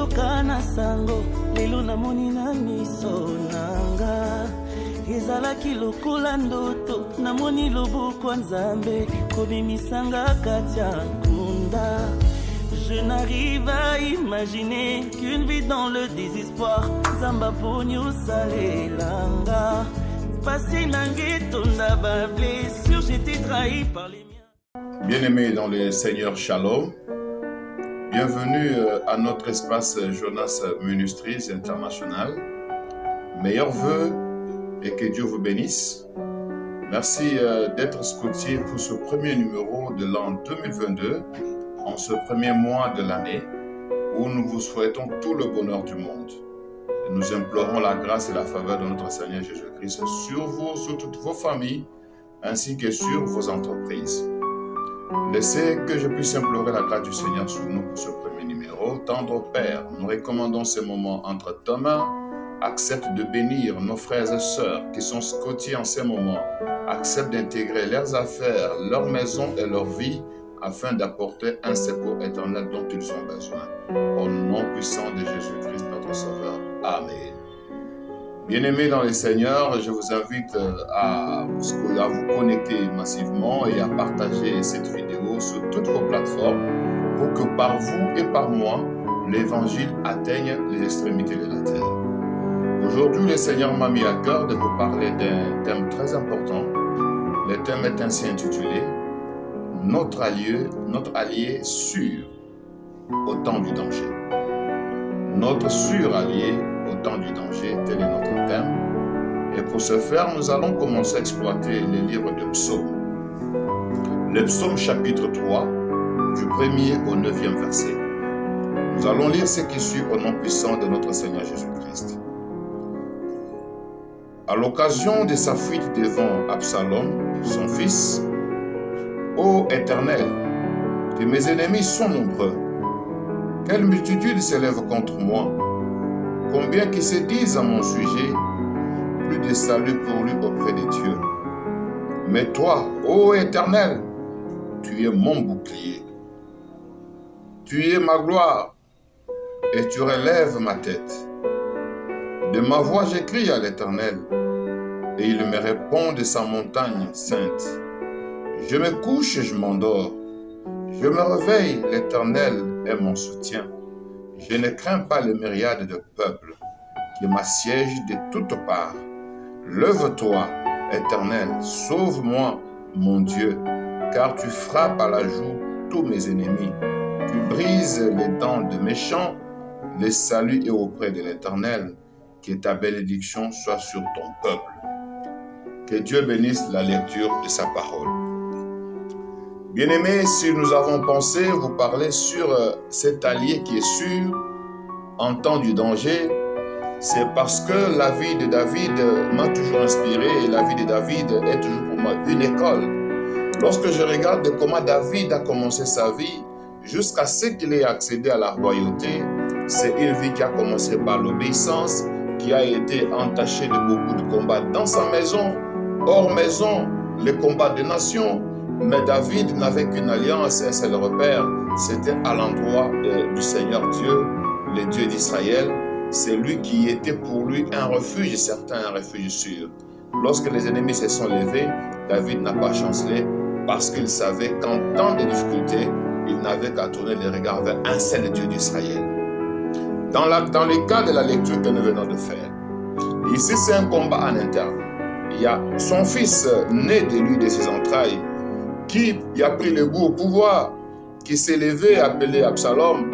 yoka na sango lelo namoni na miso nanga ezalaki lokola ndoto namoni loboko nzambe kobimisanga kati ya nkunda. Je n'arrive à imaginer qu'une vie dans le désespoir zamba ponyo salelanga passé nangetonda ba blessure j'étais trahi par les miens. Bien-aimés dans le Seigneur, Shalom. Bienvenue à notre espace Jonas Ministries International. Meilleurs vœux et que Dieu vous bénisse. Merci d'être scotché pour ce premier numéro de l'an 2022, en ce premier mois de l'année, où nous vous souhaitons tout le bonheur du monde. Et nous implorons la grâce et la faveur de notre Seigneur Jésus-Christ sur vous, sur toutes vos familles, ainsi que sur vos entreprises. Laissez que je puisse implorer la grâce du Seigneur sur nous pour ce premier numéro. Tendre Père, nous recommandons ces moments entre tes mains. Accepte de bénir nos frères et sœurs qui sont scotchés en ces moments. Accepte d'intégrer leurs affaires, leur maison et leur vie afin d'apporter un secours éternel dont ils ont besoin. Au nom puissant de Jésus-Christ, notre Sauveur. Amen. Bien-aimés dans le Seigneur, je vous invite à vous connecter massivement et à partager cette vidéo sur toutes vos plateformes pour que par vous et par moi, l'Évangile atteigne les extrémités de la terre. Aujourd'hui, le Seigneur m'a mis à cœur de vous parler d'un thème très important. Le thème est ainsi intitulé « Notre allié sûr au temps du danger ». Notre sûr allié au temps du danger, tel est notre thème. Et pour ce faire, nous allons commencer à exploiter les livres de Psaumes. Le Psaume chapitre 3, du 1er au 9e verset. Nous allons lire ce qui suit au nom puissant de notre Seigneur Jésus-Christ. À l'occasion de sa fuite devant Absalom, son fils, « Ô Éternel, que mes ennemis sont nombreux, quelle multitude s'élève contre moi, combien qui se disent à mon sujet, plus de salut pour lui auprès de Dieu. Mais toi, ô Éternel, tu es mon bouclier, tu es ma gloire, et tu relèves ma tête. De ma voix j'écris à l'Éternel, et il me répond de sa montagne sainte. Je me couche et je m'endors. Je me réveille, l'Éternel est mon soutien. Je ne crains pas les myriades de peuples qui m'assiègent de toutes parts. Lève-toi, Éternel, sauve-moi, mon Dieu, car tu frappes à la joue tous mes ennemis. Tu brises les dents de méchants. Le salut est auprès de l'Éternel. Que ta bénédiction soit sur ton peuple. Que Dieu bénisse la lecture de sa parole. Bien-aimés, si nous avons pensé vous parler sur cet allié qui est sûr en temps du danger, c'est parce que la vie de David m'a toujours inspiré et la vie de David est toujours pour moi une école. Lorsque je regarde comment David a commencé sa vie jusqu'à ce qu'il ait accédé à la royauté, c'est une vie qui a commencé par l'obéissance, qui a été entachée de beaucoup de combats dans sa maison, hors maison, les combats des nations. Mais David n'avait qu'une alliance, un seul repère, c'était à l'endroit du Seigneur Dieu, le Dieu d'Israël. C'est lui qui était pour lui un refuge certain, un refuge sûr. Lorsque les ennemis se sont levés, David n'a pas chancelé parce qu'il savait qu'en temps de difficulté, il n'avait qu'à tourner les regards vers un seul Dieu d'Israël. Dans le cas de la lecture que nous venons de faire, ici c'est un combat en interne. Il y a son fils né de lui, de ses entrailles, qui a pris le goût au pouvoir, qui s'est levé, appelé Absalom,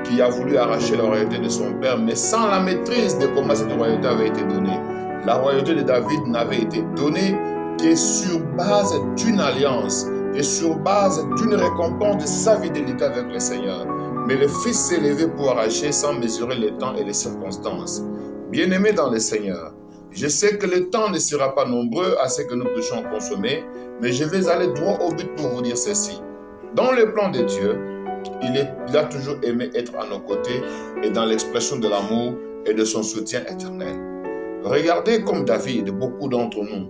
qui a voulu arracher la royauté de son père, mais sans la maîtrise de comment cette royauté avait été donnée. La royauté de David n'avait été donnée que sur base d'une alliance, et sur base d'une récompense de sa fidélité avec le Seigneur. Mais le fils s'est levé pour arracher sans mesurer le temps et les circonstances. Bien-aimés dans le Seigneur, je sais que le temps ne sera pas nombreux à ce que nous puissions consommer, mais je vais aller droit au but pour vous dire ceci. Dans le plan de Dieu, il a toujours aimé être à nos côtés et dans l'expression de l'amour et de son soutien éternel. Regardez comme David, beaucoup d'entre nous,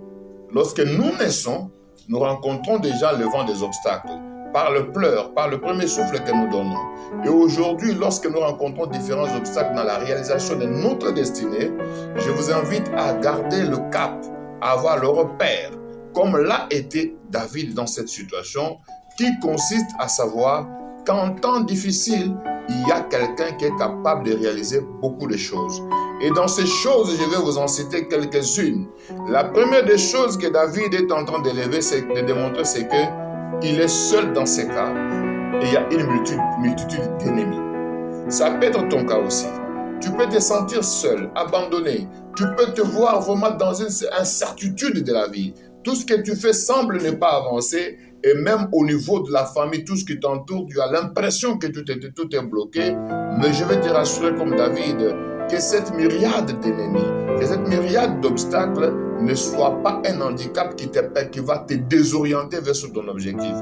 lorsque nous naissons, nous rencontrons déjà le vent des obstacles. par le pleur, par le premier souffle que nous donnons. Et aujourd'hui, lorsque nous rencontrons différents obstacles dans la réalisation de notre destinée, je vous invite à garder le cap, à avoir le repère, comme l'a été David dans cette situation, qui consiste à savoir qu'en temps difficile, il y a quelqu'un qui est capable de réaliser beaucoup de choses. Et dans ces choses, je vais vous en citer quelques-unes. La première des choses que David est en train de démontrer, c'est qu'il est seul dans ces cas. Et il y a une multitude d'ennemis. Ça peut être ton cas aussi. Tu peux te sentir seul, abandonné. Tu peux te voir vraiment dans une incertitude de la vie. Tout ce que tu fais semble ne pas avancer. Et même au niveau de la famille, tout ce qui t'entoure, tu as l'impression que tout est bloqué. Mais je vais te rassurer comme David, que cette myriade d'ennemis, que cette myriade d'obstacles ne soit pas un handicap qui va te désorienter vers ton objectif.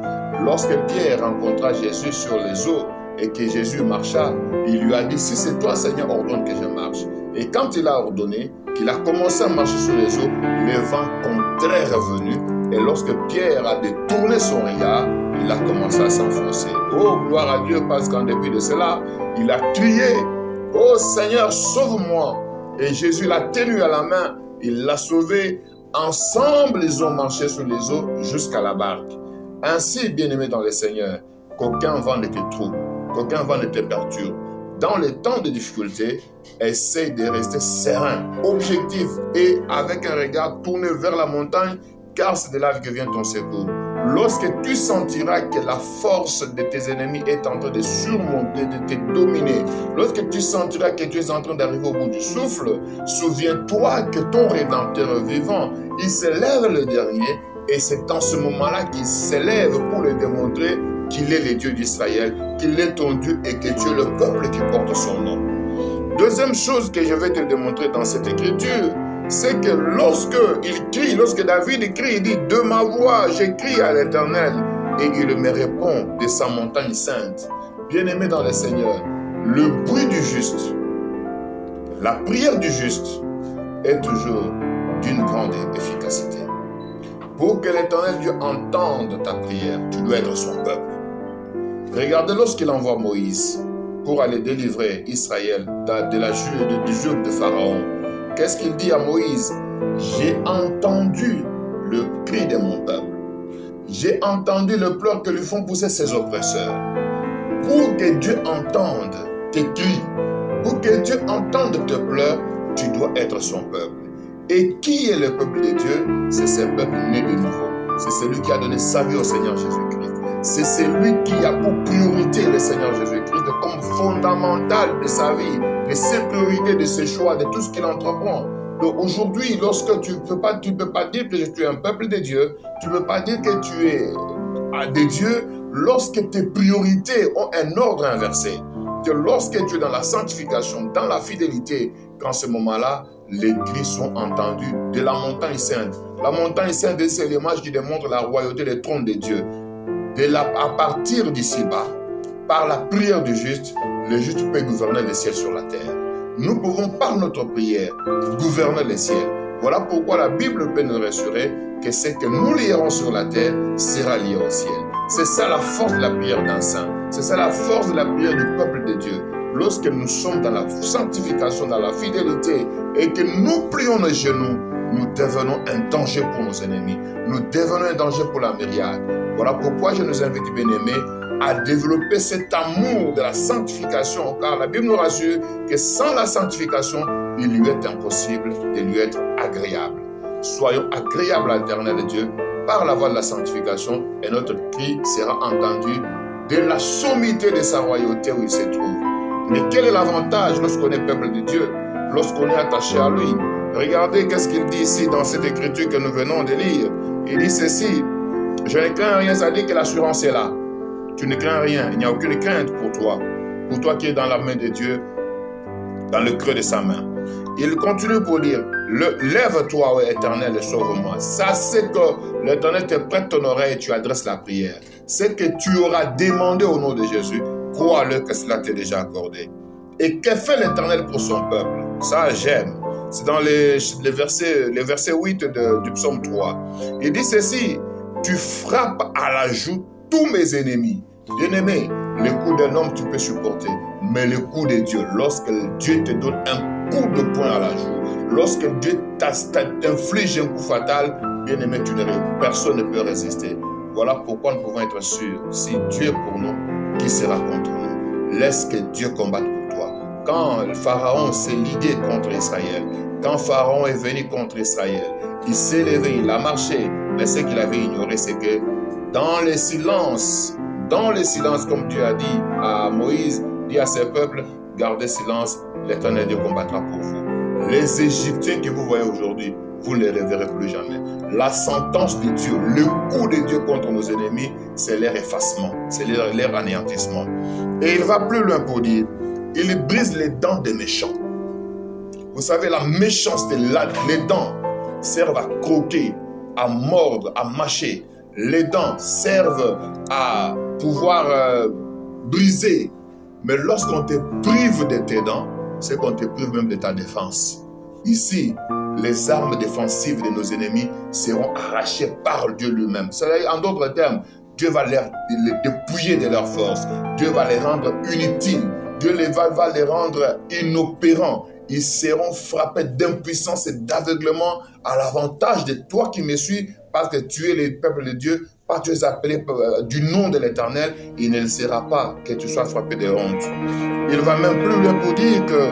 Lorsque Pierre rencontra Jésus sur les eaux et que Jésus marcha, il lui a dit, si c'est toi Seigneur, ordonne que je marche. Et quand il a ordonné, qu'il a commencé à marcher sur les eaux, le vent contraire est venu. Et lorsque Pierre a détourné son regard, il a commencé à s'enfoncer. Oh, gloire à Dieu, parce qu'en dépit de cela, il a crié, oh Seigneur, sauve-moi. Et Jésus l'a tenu à la main, il l'a sauvé. Ensemble, ils ont marché sur les eaux jusqu'à la barque. Ainsi, bien-aimé dans le Seigneur, qu'aucun vent ne te trouble, qu'aucun vent ne te perturbe. Dans les temps de difficulté, essaye de rester serein, objectif et avec un regard tourné vers la montagne, car c'est de là que vient ton secours. Lorsque tu sentiras que la force de tes ennemis est en train de surmonter, de te dominer, lorsque tu sentiras que tu es en train d'arriver au bout du souffle, souviens-toi que ton Rédempteur vivant, il s'élève le dernier, et c'est en ce moment-là qu'il s'élève pour le démontrer qu'il est le Dieu d'Israël, qu'il est ton Dieu et que tu es le peuple qui porte son nom. Deuxième chose que je vais te démontrer dans cette écriture, c'est que lorsque David crie, il dit « De ma voix, j'écris à l'Éternel » et il me répond de sa montagne sainte. Bien-aimé dans le Seigneur, le bruit du juste, la prière du juste est toujours d'une grande efficacité. Pour que l'Éternel Dieu entende ta prière, tu dois être son peuple. Regardez lorsqu'il envoie Moïse pour aller délivrer Israël du joug de Pharaon. Qu'est-ce qu'il dit à Moïse? J'ai entendu le cri de mon peuple. J'ai entendu le pleur que lui font pousser ses oppresseurs. Pour que Dieu entende tes cris, pour que Dieu entende tes pleurs, tu dois être son peuple. Et qui est le peuple de Dieu? C'est ce peuple né de nouveau. C'est celui qui a donné sa vie au Seigneur Jésus-Christ. C'est celui qui a pour priorité le Seigneur Jésus-Christ comme fondamental de sa vie, de ses priorités, de ses choix, de tout ce qu'il entreprend. Donc aujourd'hui, lorsque tu peux pas dire que tu es un peuple de Dieu, tu ne peux pas dire que tu es de Dieu lorsque tes priorités ont un ordre inversé. Que lorsque tu es dans la sanctification, dans la fidélité, qu'en ce moment-là, les cris sont entendus de la montagne sainte. La montagne sainte, c'est l'image qui démontre la royauté des trônes de Dieu. À partir d'ici-bas, par la prière du juste, le juste peut gouverner les ciels sur la terre. Nous pouvons, par notre prière, gouverner les ciels. Voilà pourquoi la Bible peut nous rassurer que ce que nous lierons sur la terre sera lié au ciel. C'est ça la force de la prière d'un saint. C'est ça la force de la prière du peuple de Dieu. Lorsque nous sommes dans la sanctification, dans la fidélité, et que nous plions nos genoux, nous devenons un danger pour nos ennemis. Nous devenons un danger pour la myriade. Voilà pourquoi je nous invite, bien-aimés, à développer cet amour de la sanctification, car la Bible nous rassure que sans la sanctification, il lui est impossible de lui être agréable. Soyons agréables à l'Éternel Dieu par la voie de la sanctification, et notre cri sera entendu de la sommité de sa royauté où il se trouve. Mais quel est l'avantage lorsqu'on est peuple de Dieu, lorsqu'on est attaché à lui? Regardez qu'est-ce qu'il dit ici dans cette écriture que nous venons de lire. Il dit ceci: je ne crains rien, ça dit que l'assurance est là. Tu ne crains rien, il n'y a aucune crainte pour toi qui es dans la main de Dieu, dans le creux de sa main. Il continue pour dire: lève-toi, ô Éternel, et sauve-moi. Ça, c'est que l'Éternel te prête ton oreille et tu adresses la prière. C'est que tu auras demandé au nom de Jésus, crois-le que cela t'est déjà accordé. Et que fait l'Éternel pour son peuple? Ça, j'aime. C'est dans les versets 8 du psaume 3. Il dit ceci: tu frappes à la joue tous mes ennemis. Bien-aimé, les coups d'un homme, tu peux supporter. Mais le coup de Dieu, lorsque Dieu te donne un coup de poing à la joue, lorsque Dieu t'inflige un coup fatal, bien-aimé, personne ne peut résister. Voilà pourquoi nous pouvons être sûrs. Si Dieu est pour nous, qui sera contre nous? Laisse que Dieu combatte pour toi. Quand le Pharaon s'est ligué contre Israël, quand Pharaon est venu contre Israël, il s'est levé, il a marché, mais ce qu'il avait ignoré, c'est que dans le silence, comme Dieu a dit à Moïse, dit à ses peuples, gardez silence, l'Éternel Dieu combattra pour vous. Les Égyptiens que vous voyez aujourd'hui, vous ne les reverrez plus jamais. La sentence de Dieu, le coup de Dieu contre nos ennemis, c'est leur effacement, c'est leur anéantissement. Et il va plus loin pour dire, il brise les dents des méchants. Vous savez, la méchanceté, les dents servent à croquer, à mordre, à mâcher. Les dents servent à pouvoir briser. Mais lorsqu'on te prive de tes dents, c'est qu'on te prive même de ta défense. Ici, les armes défensives de nos ennemis seront arrachées par Dieu lui-même. En d'autres termes, Dieu va les dépouiller de leur force. Dieu va les rendre inutiles. Dieu va les rendre inopérants. Ils seront frappés d'impuissance et d'aveuglement à l'avantage de toi qui me suis, parce que tu es le peuple de Dieu, parce que tu es appelé du nom de l'Éternel. Il ne sera pas que tu sois frappé de honte. Il va même plus loin pour dire que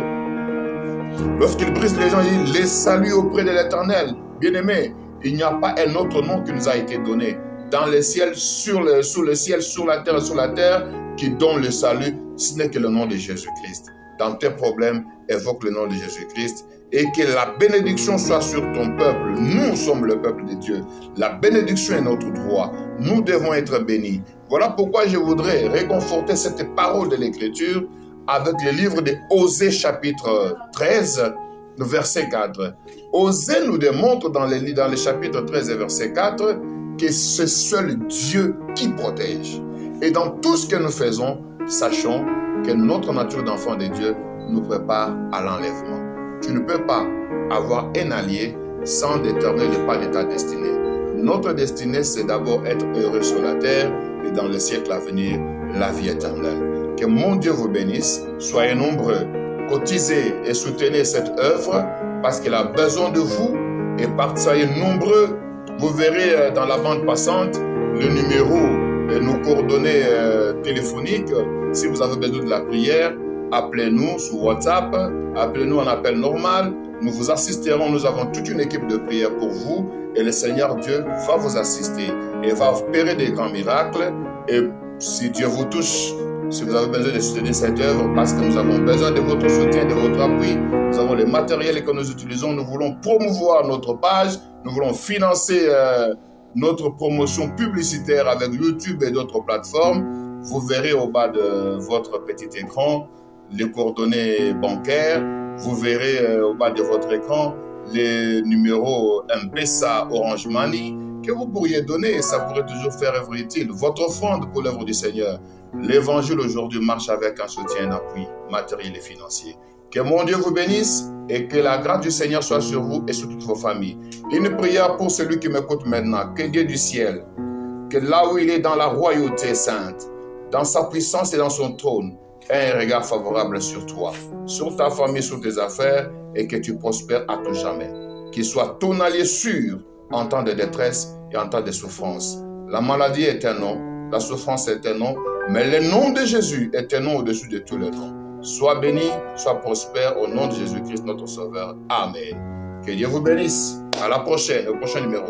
lorsqu'il brise les gens, il les salue auprès de l'Éternel. Bien-aimé, il n'y a pas un autre nom qui nous a été donné dans le ciel, sous le ciel, sur la terre, qui donne le salut, ce n'est que le nom de Jésus-Christ. Dans tes problèmes, évoque le nom de Jésus-Christ et que la bénédiction soit sur ton peuple. Nous sommes le peuple de Dieu. La bénédiction est notre droit. Nous devons être bénis. Voilà pourquoi je voudrais réconforter cette parole de l'Écriture avec le livre de Osée chapitre 13, verset 4. Osée nous démontre dans le chapitre 13 et verset 4 que c'est seul Dieu qui protège. Et dans tout ce que nous faisons, sachons que notre nature d'enfant de Dieu nous prépare à l'enlèvement. Tu ne peux pas avoir un allié sans déterminer le pas de ta destinée. Notre destinée, c'est d'abord être heureux sur la terre et dans le siècle à venir, la vie éternelle. Que mon Dieu vous bénisse. Soyez nombreux, cotisez et soutenez cette œuvre parce qu'elle a besoin de vous et soyez nombreux. Vous verrez dans la bande passante le numéro et nos coordonnées téléphoniques. Si vous avez besoin de la prière, appelez-nous sur WhatsApp, appelez-nous en appel normal. Nous vous assisterons. Nous avons toute une équipe de prière pour vous et le Seigneur Dieu va vous assister et va opérer des grands miracles. Et si Dieu vous touche, si vous avez besoin de soutenir cette œuvre, parce que nous avons besoin de votre soutien, de votre appui, nous avons les matériels que nous utilisons, nous voulons promouvoir notre page, nous voulons financer notre promotion publicitaire avec YouTube et d'autres plateformes. Vous verrez au bas de votre petit écran les coordonnées bancaires. Vous verrez au bas de votre écran les numéros M-Pesa, Orange Money que vous pourriez donner et ça pourrait toujours faire œuvre utile. Votre offrande pour l'œuvre du Seigneur. L'évangile aujourd'hui marche avec un soutien, un appui matériel et financier. Que mon Dieu vous bénisse et que la grâce du Seigneur soit sur vous et sur toutes vos familles. Une prière pour celui qui m'écoute maintenant. Que Dieu du ciel, que là où il est dans la royauté sainte, dans sa puissance et dans son trône, ait un regard favorable sur toi, sur ta famille, sur tes affaires et que tu prospères à tout jamais. Qu'il soit ton allié sûr en temps de détresse et en temps de souffrance. La maladie est un nom, la souffrance est un nom, mais le nom de Jésus est un nom au-dessus de tous les noms. Sois béni, sois prospère au nom de Jésus-Christ notre Sauveur. Amen. Que Dieu vous bénisse. À la prochaine, au prochain numéro.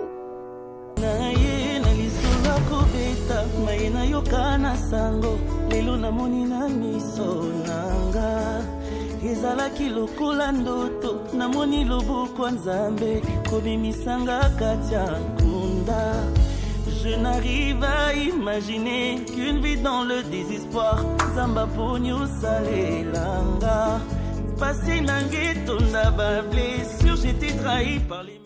Ezalaki lokola ndoto namoni loboko ya Nzambe kobimisanga kati ya nkunda. Je n'arrive à imaginer qu'une vie dans le désespoir Zamba ponyo salelanga. Passé nange tonda ba blessure, j'étais trahi par les